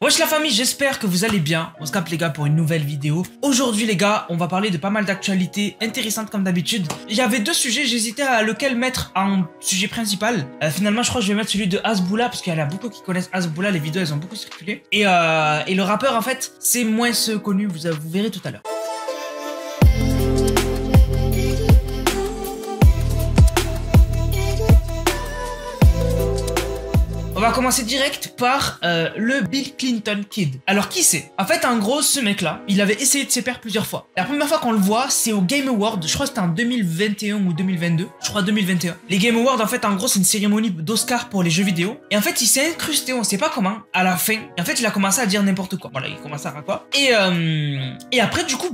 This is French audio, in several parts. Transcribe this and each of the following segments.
Wesh la famille, j'espère que vous allez bien. On se capte les gars pour une nouvelle vidéo. Aujourd'hui les gars, on va parler de pas mal d'actualités intéressantes comme d'habitude. Il y avait deux sujets, j'hésitais à lequel mettre en sujet principal. Finalement je crois que je vais mettre celui de Hasbulla parce qu'il y en a beaucoup qui connaissent Hasbulla, les vidéos elles ont beaucoup circulé. Et le rappeur en fait, c'est moins connu, vous verrez tout à l'heure. On va commencer direct par le Bill Clinton Kid. Alors qui c'est? En fait en gros ce mec là, il avait essayé de se perdre plusieurs fois. La première fois qu'on le voit c'est au Game Awards, je crois que c'était en 2021 ou 2022, je crois 2021. Les Game Awards en fait en gros c'est une cérémonie d'Oscar pour les jeux vidéo. Et en fait il s'est incrusté, on sait pas comment, à la fin. Et en fait il a commencé à dire n'importe quoi. Voilà, il commence à quoi. Et après du coup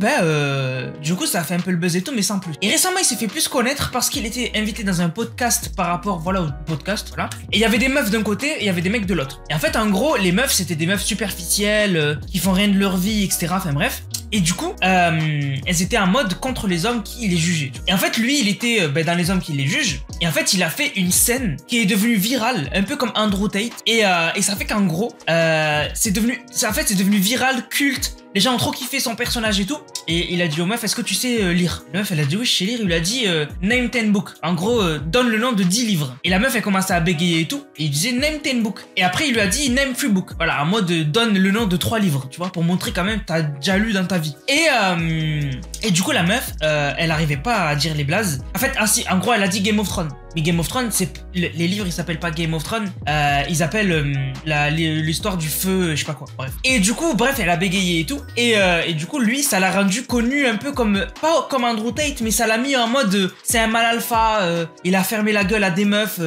ça a fait un peu le buzz et tout mais sans plus. Et récemment il s'est fait plus connaître parce qu'il était invité dans un podcast par rapport voilà au podcast voilà. Et il y avait des meufs d'un côté et il y avait des mecs de l'autre. Et en fait en gros les meufs c'était des meufs superficielles qui font rien de leur vie etc. Enfin bref. Et du coup elles étaient en mode contre les hommes qui les jugeaient. Et en fait lui il était dans les hommes qui les jugent. Et en fait il a fait une scène qui est devenue virale, un peu comme Andrew Tate. Et ça fait qu'en gros c'est devenu viral, culte. Les gens ont trop kiffé son personnage et tout. Et il a dit aux meufs, est-ce que tu sais lire? La meuf elle a dit oui je sais lire. Il lui a dit name 10 book. En gros donne le nom de 10 livres. Et la meuf elle commençait à bégayer et tout. Et il disait name 10 book. Et après il lui a dit name 3 book. Voilà, en mode donne le nom de 3 livres. Tu vois, pour montrer quand même t'as déjà lu dans ta vie. Et du coup la meuf elle arrivait pas à dire les blazes. En fait en gros elle a dit Game of Thrones. Mais Game of Thrones, les livres ils s'appellent pas Game of Thrones, ils appellent l'histoire du feu, je sais pas quoi, bref. Et du coup, bref, elle a bégayé et tout. Et du coup, lui, ça l'a rendu connu un peu comme, pas comme Andrew Tate, mais ça l'a mis en mode, c'est un mal alpha, il a fermé la gueule à des meufs,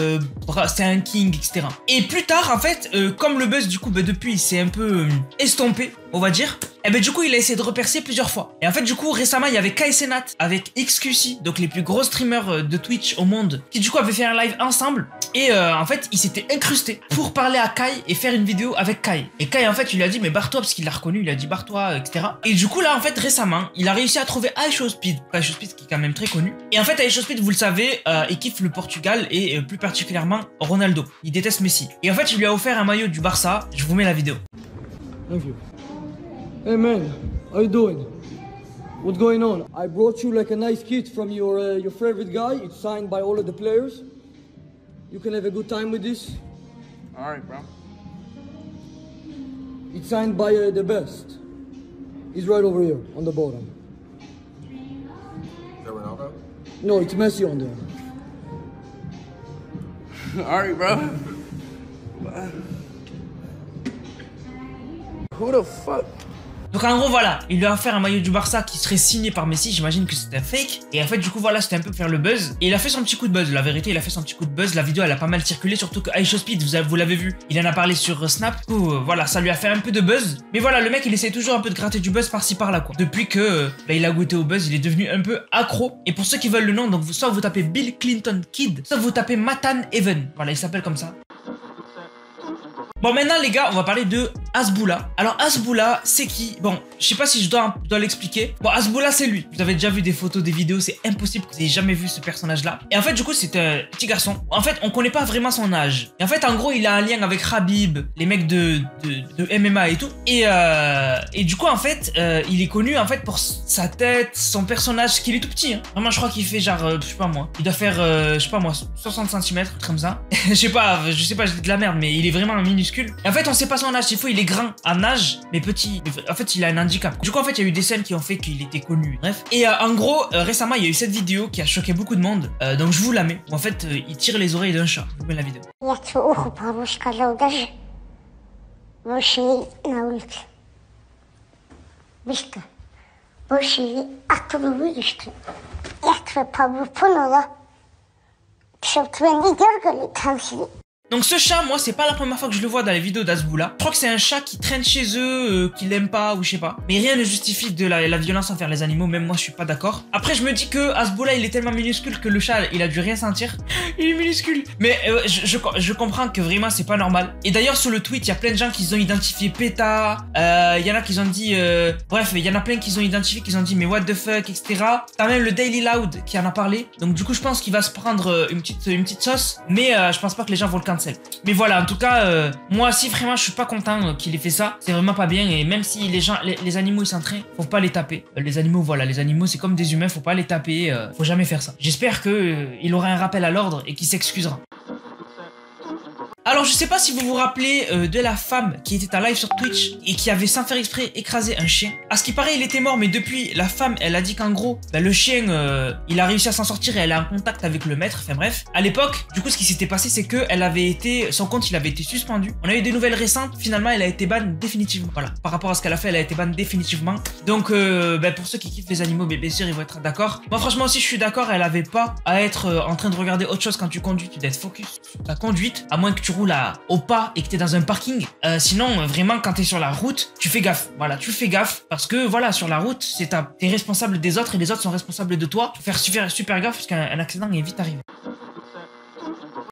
c'est un king, etc. Et plus tard, en fait, comme le buzz, du coup, depuis, il s'est un peu estompé, on va dire. Et du coup, il a essayé de repercer plusieurs fois. Et en fait, du coup, récemment, il y avait Kai Cenat avec XQC, donc les plus gros streamers de Twitch au monde, qui du coup avaient fait un live ensemble. Et en fait, il s'était incrusté pour parler à Kai et faire une vidéo avec Kai. Et Kai, en fait, il lui a dit, mais barre-toi, parce qu'il l'a reconnu, il a dit barre-toi, etc. Et du coup, là, en fait, récemment, il a réussi à trouver iShowSpeed. iShowSpeed qui est quand même très connu. Et en fait, iShowSpeed, vous le savez, il kiffe le Portugal et plus particulièrement Ronaldo. Il déteste Messi. Et en fait, il lui a offert un maillot du Barça. Je vous mets la vidéo. Thank you. Hey man, how you doing? What's going on? I brought you like a nice kit from your favorite guy. It's signed by all of the players. You can have a good time with this. All right, bro. It's signed by the best. He's right over here on the bottom. Is that Ronaldo? No, it's Messi on there. All right, bro. Who the fuck? Donc en gros voilà, il lui a offert un maillot du Barça qui serait signé par Messi, j'imagine que c'était un fake. Et en fait du coup voilà, c'était un peu faire le buzz. Et il a fait son petit coup de buzz, la vérité il a fait son petit coup de buzz. La vidéo elle a pas mal circulé, surtout que iShowSpeed, vous l'avez vu, il en a parlé sur Snap. Du coup voilà, ça lui a fait un peu de buzz. Mais voilà, le mec il essaie toujours un peu de gratter du buzz par-ci par-là quoi. Depuis que il a goûté au buzz, il est devenu un peu accro. Et pour ceux qui veulent le nom, donc soit vous tapez Bill Clinton Kid, soit vous tapez Matan Even. Voilà, il s'appelle comme ça. Bon maintenant les gars, on va parler de Hasbulla. Alors Hasbulla, c'est qui? Bon, je sais pas si je dois l'expliquer. Bon, Hasbulla c'est lui. Vous avez déjà vu des photos, des vidéos, c'est impossible que vous ayez jamais vu ce personnage-là. Et en fait du coup c'est un petit garçon. En fait on connaît pas vraiment son âge. Et en fait en gros il a un lien avec Khabib, les mecs de MMA et tout. Et du coup en fait il est connu en fait pour sa tête, son personnage, qu'il est tout petit. Hein. Vraiment je crois qu'il fait genre, je sais pas moi. Il doit faire, je sais pas moi, 60 cm, comme ça. je sais pas, je dis de la merde, mais il est vraiment minuscule. Et en fait on sait pas son âge, il faut il est grand en âge mais petit, en fait il a un handicap. Du coup en fait il y a eu des scènes qui ont fait qu'il était connu, bref. Et en gros récemment il y a eu cette vidéo qui a choqué beaucoup de monde, donc je vous la mets. En fait il tire les oreilles d'un chat. Je vous mets la vidéo. Donc ce chat, moi c'est pas la première fois que je le vois dans les vidéos d'Hasbulla. Je crois que c'est un chat qui traîne chez eux, qu'il aime pas ou je sais pas. Mais rien ne justifie de la violence envers les animaux, même moi je suis pas d'accord. Après je me dis que Hasbulla il est tellement minuscule que le chat il a dû rien sentir. Il est minuscule. Mais je comprends que vraiment c'est pas normal. Et d'ailleurs sur le tweet il y a plein de gens qui ont identifié PETA. Il y en a qui ont dit... bref, il y en a plein qui ont identifié, qui ont dit mais what the fuck, etc. T'as même le Daily Loud qui en a parlé. Donc du coup je pense qu'il va se prendre une petite sauce. Mais je pense pas que les gens vont le canceller. cancel. Mais voilà, en tout cas, moi aussi vraiment je suis pas content qu'il ait fait ça. C'est vraiment pas bien et même si les gens, les animaux ils s'entraînent, faut pas les taper. Les animaux, voilà, les animaux c'est comme des humains, faut pas les taper, faut jamais faire ça. J'espère que il aura un rappel à l'ordre et qu'il s'excusera. Alors je sais pas si vous vous rappelez de la femme qui était en live sur Twitch et qui avait sans faire exprès écrasé un chien. À ce qui paraît il était mort mais depuis la femme elle a dit qu'en gros le chien il a réussi à s'en sortir et elle est en contact avec le maître. Enfin bref, à l'époque du coup ce qui s'était passé c'est que elle avait été, son compte il avait été suspendu. On a eu des nouvelles récentes, finalement elle a été ban définitivement. Voilà, par rapport à ce qu'elle a fait elle a été ban définitivement. Donc pour ceux qui kiffent les animaux bien sûr ils vont être d'accord. Moi franchement aussi je suis d'accord, elle avait pas à être en train de regarder autre chose quand tu conduis, tu dois être focus sur ta conduite à moins que tu roules au pas et que t'es dans un parking. Sinon, vraiment, quand t'es sur la route, tu fais gaffe. Voilà, tu fais gaffe parce que, voilà, sur la route, t'es responsable des autres et les autres sont responsables de toi. Faut faire super gaffe parce qu'un accident est vite arrivé.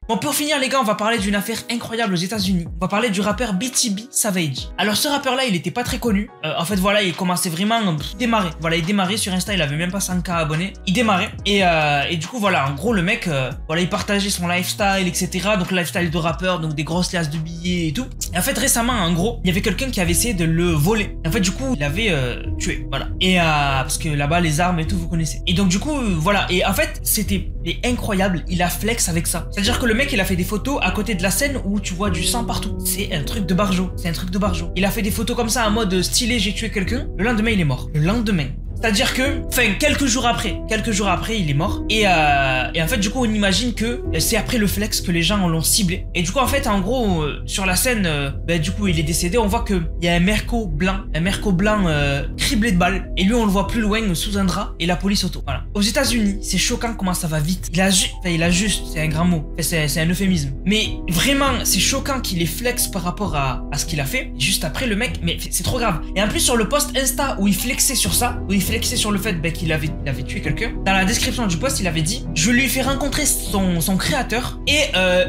Bon, pour finir les gars, on va parler d'une affaire incroyable aux États-Unis. On va parler du rappeur BTB Savage. Alors ce rappeur là, il était pas très connu. En fait voilà, il commençait vraiment démarrer. Voilà, il démarrait sur Insta, il avait même pas 100K abonnés. Il démarrait et du coup voilà, en gros le mec, voilà, il partageait son lifestyle, etc. Donc lifestyle de rappeur, donc des grosses liasses de billets et tout. Et en fait récemment, en gros, il y avait quelqu'un qui avait essayé de le voler. Et en fait du coup, il avait tué. Voilà. Et parce que là-bas les armes et tout, vous connaissez. Et donc du coup voilà. Et en fait c'était incroyable. Il a flex avec ça. C'est-à-dire que le mec il a fait des photos à côté de la scène où tu vois du sang partout. C'est un truc de barjo. C'est un truc de barjo. Il a fait des photos comme ça en mode stylé, j'ai tué quelqu'un. Le lendemain il est mort. Le lendemain. C'est-à-dire que, enfin, quelques jours après, il est mort. Et en fait, du coup, on imagine que c'est après le flex que les gens l'ont ciblé. Et du coup, en fait, en gros, sur la scène, du coup, il est décédé. On voit qu'il y a un merco blanc criblé de balles. Et lui, on le voit plus loin sous un drap. Et la police auto. Voilà. Aux États-Unis, c'est choquant comment ça va vite. Il a juste, c'est un grand mot. C'est un euphémisme. Mais vraiment, c'est choquant qu'il ait flex par rapport à ce qu'il a fait. Et juste après, le mec, mais c'est trop grave. Et en plus, sur le post Insta où il flexait sur ça, où il flexait sur le fait qu'il avait tué quelqu'un. Dans la description du post, il avait dit: je lui ai fait rencontrer son créateur et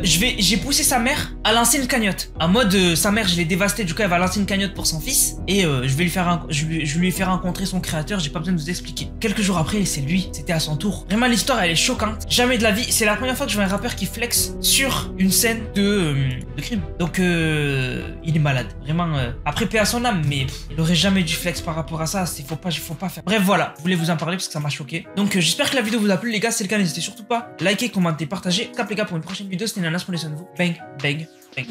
j'ai poussé sa mère à lancer une cagnotte. En mode sa mère, je l'ai dévastée, du coup elle va lancer une cagnotte pour son fils et je lui ai fait rencontrer son créateur. J'ai pas besoin de vous expliquer. Quelques jours après, c'est lui, c'était à son tour. Vraiment l'histoire elle est choquante. Jamais de la vie. C'est la première fois que je vois un rappeur qui flex sur une scène de crime. Donc il est malade. Vraiment. Après paix à son âme, mais il aurait jamais dû flex par rapport à ça. Faut pas faire. Bref voilà. Je voulais vous en parler parce que ça m'a choqué. Donc j'espère que la vidéo vous a plu les gars. Si c'est le cas, n'hésitez surtout pas à liker, commenter, partager. Cap les gars pour une prochaine vidéo. C'était Nanas, prenez soin de vous. Bang, bang, bang.